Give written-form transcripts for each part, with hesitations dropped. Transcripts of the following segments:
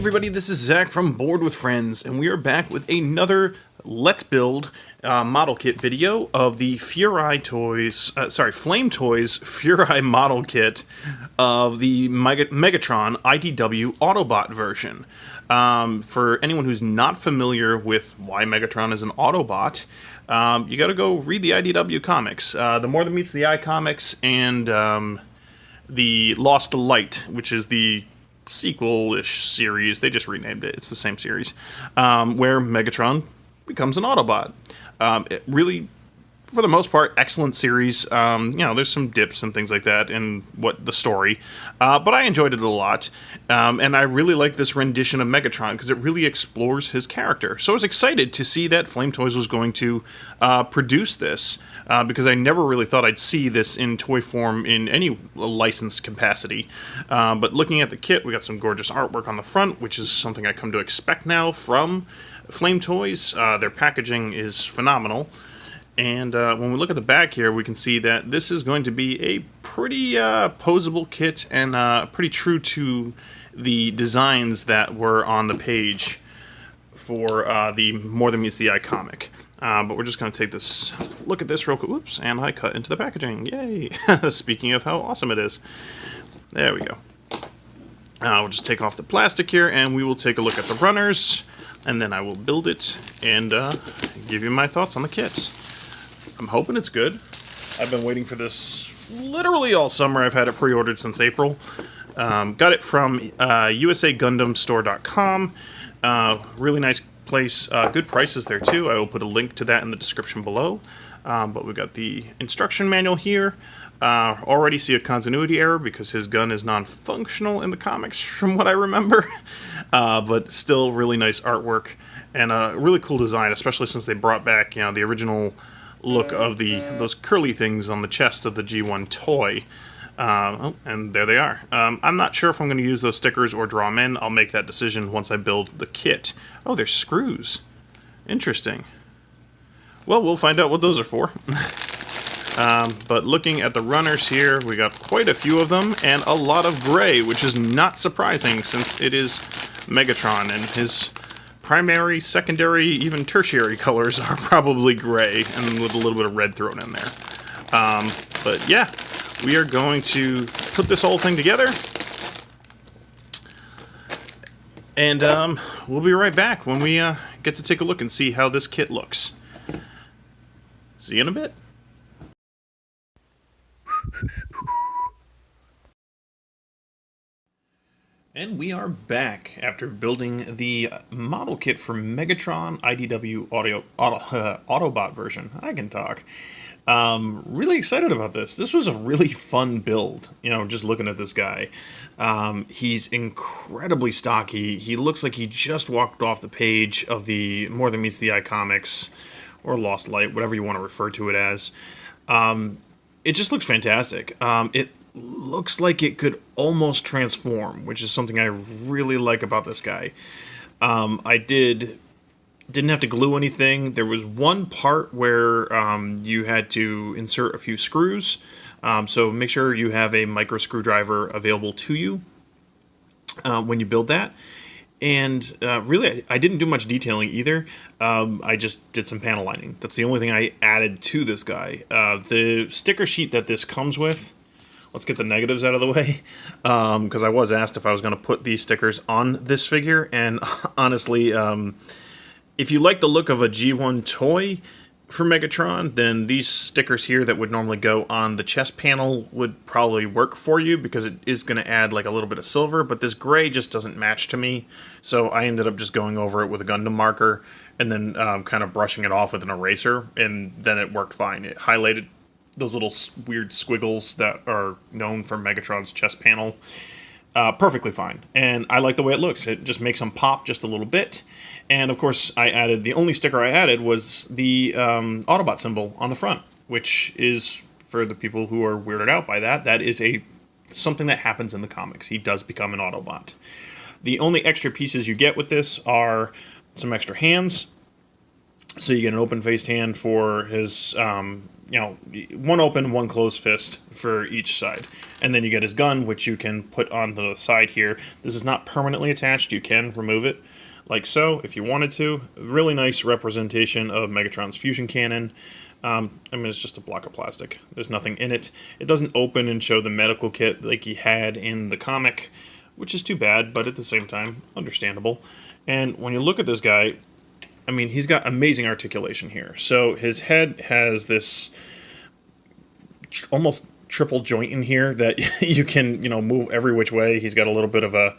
everybody, this is Zach from Board with Friends, and we are back with another Let's Build model kit video of the Flametoys Fury model kit of the Megatron IDW Autobot version. For anyone who's not familiar with why Megatron is an Autobot, you gotta go read the IDW comics. The More Than Meets the Eye comics and the Lost to Light, which is the sequel-ish series. They just renamed it. It's the same series, where Megatron becomes an Autobot. It really, for the most part, excellent series. There's some dips and things like that in what the story, but I enjoyed it a lot, and I really like this rendition of Megatron because it really explores his character. So I was excited to see that Flametoys was going to produce this, because I never really thought I'd see this in toy form in any licensed capacity. But looking at the kit, we got some gorgeous artwork on the front, which is something I come to expect now from Flametoys. Their packaging is phenomenal. And when we look at the back here, we can see that this is going to be a pretty posable kit and pretty true to the designs that were on the page for the More Than Meets the Eye comic. But we're just going to take this look at this real quick. Whoops, and I cut into the packaging. Yay! Speaking of how awesome it is. There we go. We'll just take off the plastic here, and we will take a look at the runners, and then I will build it and give you my thoughts on the kit. I'm hoping it's good. I've been waiting for this literally all summer. I've had it pre-ordered since April. Got it from usagundamstore.com. Really nice place. Good prices there too. I will put a link to that in the description below. But we got the instruction manual here. Already see a continuity error because his gun is non-functional in the comics from what I remember. But still really nice artwork and a really cool design, especially since they brought back, the original look of those curly things on the chest of the G1 toy. And there they are. I'm not sure if I'm going to use those stickers or draw them in. I'll make that decision once I build the kit. Oh, they're screws. Interesting. Well, we'll find out what those are for. But looking at the runners here, we got quite a few of them, and a lot of gray, which is not surprising since it is Megatron, and his primary, secondary, even tertiary colors are probably gray, and with a little bit of red thrown in there. But yeah, we are going to put this whole thing together, and we'll be right back when we get to take a look and see how this kit looks. See you in a bit. And we are back after building the model kit for Megatron IDW Autobot version. I can talk. Really excited about this. This was a really fun build, just looking at this guy. He's incredibly stocky. He looks like he just walked off the page of the More Than Meets the Eye comics, or Lost Light, whatever you want to refer to it as. It just looks fantastic. It looks like it could almost transform, which is something I really like about this guy. I didn't have to glue anything. There was one part where you had to insert a few screws, so make sure you have a micro screwdriver available to you when you build that. And really, I didn't do much detailing either. I just did some panel lining. That's the only thing I added to this guy. The sticker sheet that this comes with, let's get the negatives out of the way, because I was asked if I was going to put these stickers on this figure, and honestly, if you like the look of a G1 toy for Megatron, then these stickers here that would normally go on the chest panel would probably work for you, because it is going to add like a little bit of silver, but this gray just doesn't match to me, so I ended up just going over it with a Gundam marker, and then kind of brushing it off with an eraser, and then it worked fine. It highlighted those little weird squiggles that are known for Megatron's chest panel perfectly fine. And I like the way it looks. It just makes them pop just a little bit. And of course, the only sticker I added was the Autobot symbol on the front, which is, for the people who are weirded out by that, that is something that happens in the comics. He does become an Autobot. The only extra pieces you get with this are some extra hands, So you get an open-faced hand for his, one open, one closed fist for each side. And then you get his gun, which you can put on the side here. This is not permanently attached. You can remove it, like so, if you wanted to. Really nice representation of Megatron's fusion cannon. It's just a block of plastic. There's nothing in it. It doesn't open and show the medical kit like he had in the comic, which is too bad, but at the same time, understandable. And when you look at this guy, he's got amazing articulation here. So his head has this almost triple joint in here that you can, move every which way. He's got a little bit of a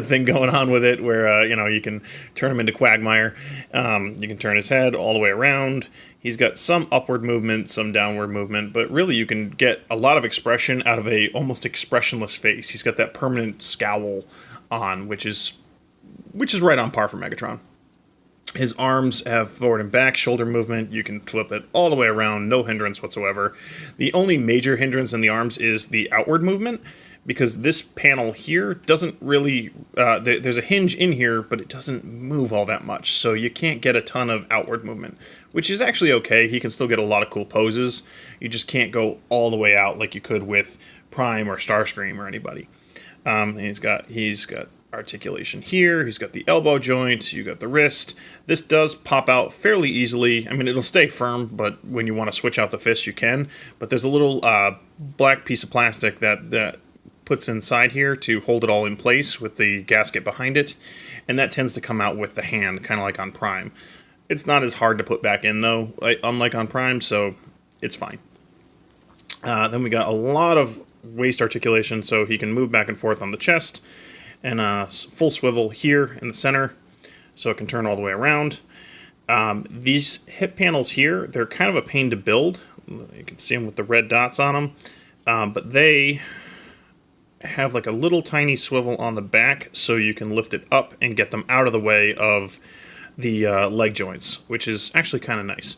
thing going on with it where, you can turn him into Quagmire. You can turn his head all the way around. He's got some upward movement, some downward movement, but really you can get a lot of expression out of a almost expressionless face. He's got that permanent scowl on, which is right on par for Megatron. His arms have forward and back shoulder movement. You can flip it all the way around, no hindrance whatsoever. The only major hindrance in the arms is the outward movement, because this panel here doesn't really... there's a hinge in here, but it doesn't move all that much, so you can't get a ton of outward movement, which is actually okay. He can still get a lot of cool poses. You just can't go all the way out like you could with Prime or Starscream or anybody. He's got articulation here. He's got the elbow joint. You got the wrist. This does pop out fairly easily. It'll stay firm, but when you want to switch out the fist, you can. But there's a little black piece of plastic that puts inside here to hold it all in place with the gasket behind it, and that tends to come out with the hand, kind of like on Prime. It's not as hard to put back in, though, unlike on Prime, so it's fine. Then we got a lot of waist articulation, so he can move back and forth on the chest, and a full swivel here in the center, so it can turn all the way around. These hip panels here, they're kind of a pain to build. You can see them with the red dots on them, but they have like a little tiny swivel on the back, so you can lift it up and get them out of the way of the leg joints, which is actually kind of nice.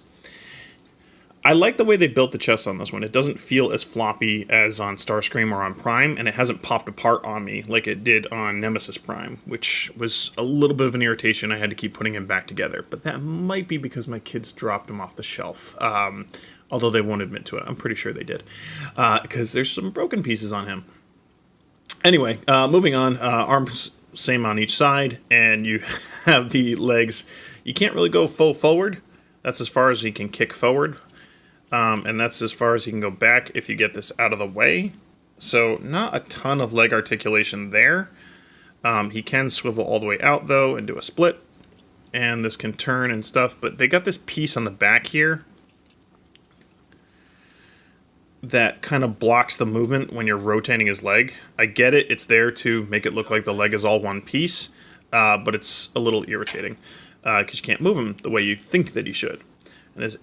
I like the way they built the chest on this one. It doesn't feel as floppy as on Starscream or on Prime, and it hasn't popped apart on me like it did on Nemesis Prime, which was a little bit of an irritation. I had to keep putting him back together, but that might be because my kids dropped him off the shelf, although they won't admit to it. I'm pretty sure they did, because there's some broken pieces on him. Anyway, moving on, arms same on each side, and you have the legs. You can't really go full forward. That's as far as he can kick forward. And that's as far as he can go back if you get this out of the way. So not a ton of leg articulation there. He can swivel all the way out, though, and do a split. And this can turn and stuff. But they got this piece on the back here that kind of blocks the movement when you're rotating his leg. I get it. It's there to make it look like the leg is all one piece. But it's a little irritating because you can't move him the way you think that he should. And his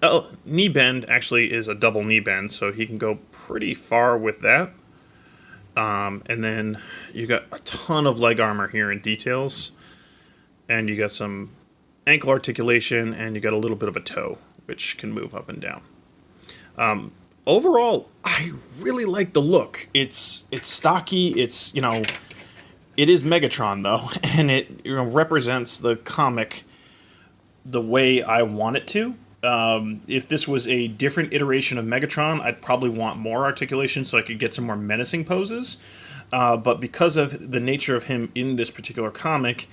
knee bend actually is a double knee bend, so he can go pretty far with that. And then you got a ton of leg armor here in details. And you got some ankle articulation, and you got a little bit of a toe, which can move up and down. Overall, I really like the look. It's stocky. It is Megatron, though, and it represents the comic the way I want it to. If this was a different iteration of Megatron, I'd probably want more articulation so I could get some more menacing poses. But because of the nature of him in this particular comic,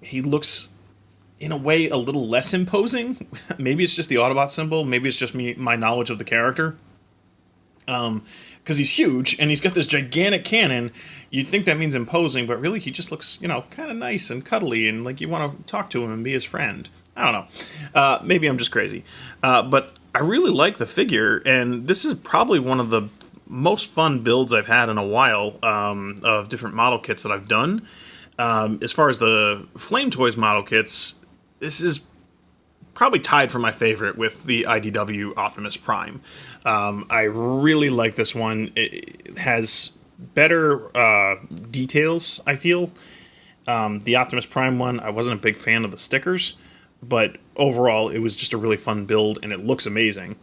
he looks, in a way, a little less imposing. Maybe it's just the Autobot symbol. Maybe it's just my knowledge of the character. Because he's huge, and he's got this gigantic cannon. You'd think that means imposing, but really he just looks, kind of nice and cuddly, and like you want to talk to him and be his friend. I don't know. Maybe I'm just crazy. But I really like the figure, and this is probably one of the most fun builds I've had in a while of different model kits that I've done. As far as the Flametoys model kits, this is probably tied for my favorite with the IDW Optimus Prime. I really like this one. It has better details, I feel. The Optimus Prime one, I wasn't a big fan of the stickers, but overall it was just a really fun build, and it looks amazing.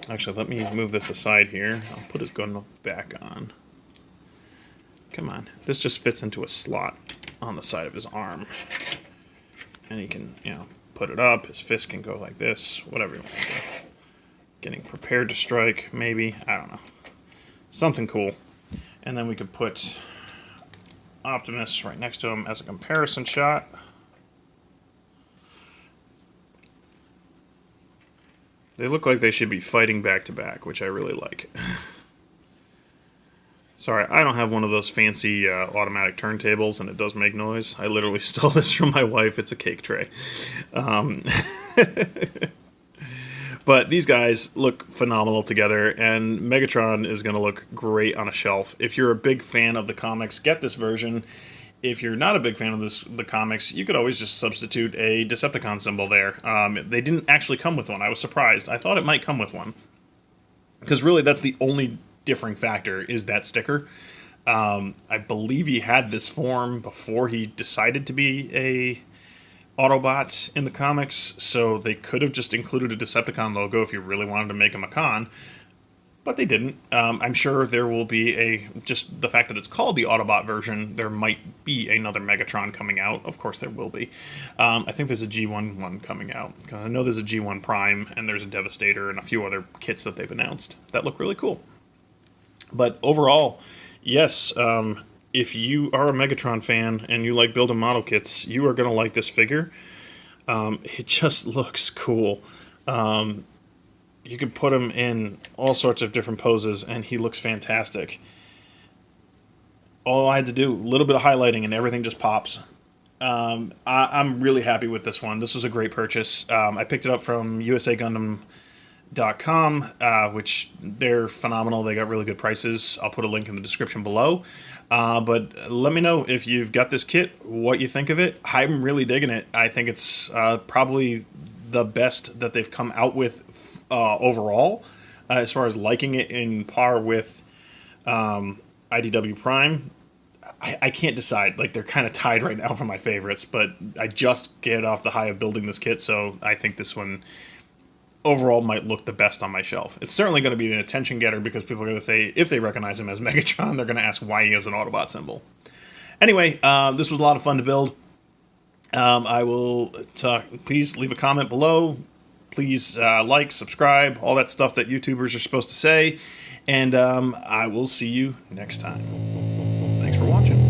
Actually, let me move this aside here. I'll put his gun back on. Come on. This just fits into a slot on the side of his arm. And he can, put it up. His fist can go like this, whatever you want to do. Getting prepared to strike, maybe. I don't know. Something cool. And then we could put Optimus right next to him as a comparison shot. They look like they should be fighting back to back, which I really like. Sorry, I don't have one of those fancy automatic turntables, and it does make noise. I literally stole this from my wife. It's a cake tray. But these guys look phenomenal together, and Megatron is going to look great on a shelf. If you're a big fan of the comics, get this version. If you're not a big fan of the comics, you could always just substitute a Decepticon symbol there. They didn't actually come with one. I was surprised. I thought it might come with one. Because really, that's the only differing factor, is that sticker. I believe he had this form before he decided to be a Autobot in the comics, so they could have just included a Decepticon logo if you really wanted to make him a con. But they didn't. I'm sure there will be just the fact that it's called the Autobot version, there might be another Megatron coming out. Of course there will be. I think there's a G1 one coming out. I know there's a G1 Prime, and there's a Devastator, and a few other kits that they've announced that look really cool. But overall, yes, if you are a Megatron fan and you like building model kits, you are going to like this figure. It just looks cool. You could put him in all sorts of different poses, and he looks fantastic. All I had to do, a little bit of highlighting, and everything just pops. I'm really happy with this one. This was a great purchase. I picked it up from usagundam.com, which they're phenomenal. They got really good prices. I'll put a link in the description below. But let me know if you've got this kit, what you think of it. I'm really digging it. I think it's probably the best that they've come out with overall, as far as liking it in par with IDW Prime. I can't decide. Like, they're kind of tied right now for my favorites, but I just get off the high of building this kit, so I think this one overall might look the best on my shelf. It's certainly going to be an attention getter, because people are going to say, if they recognize him as Megatron, they're going to ask why he has an Autobot symbol. Anyway, this was a lot of fun to build. I will talk. Please leave a comment below. Please like, subscribe, all that stuff that YouTubers are supposed to say. And I will see you next time. Thanks for watching.